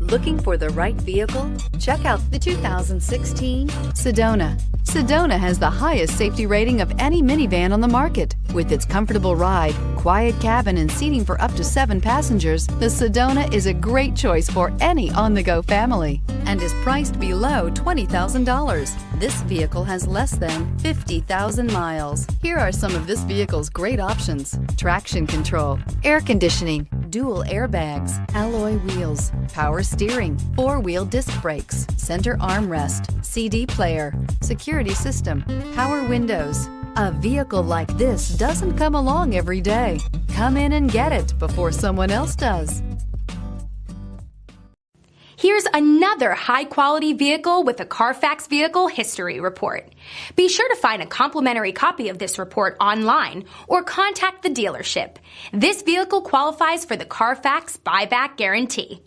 Looking for the right vehicle? Check out the 2016 Sedona. Sedona has the highest safety rating of any minivan on the market. With its comfortable ride, quiet cabin, and seating for up to 7 passengers, the Sedona is a great choice for any on-the-go family and is priced below $20,000. This vehicle has less than 50,000 miles. Here are some of this vehicle's great options: traction control, air conditioning, dual airbags, alloy wheels, power steering, 4-wheel disc brakes, center armrest, CD player, security system, power windows. A vehicle like this doesn't come along every day. Come in and get it before someone else does. Here's another high-quality vehicle with a Carfax Vehicle History Report. Be sure to find a complimentary copy of this report online or contact the dealership. This vehicle qualifies for the Carfax Buyback Guarantee.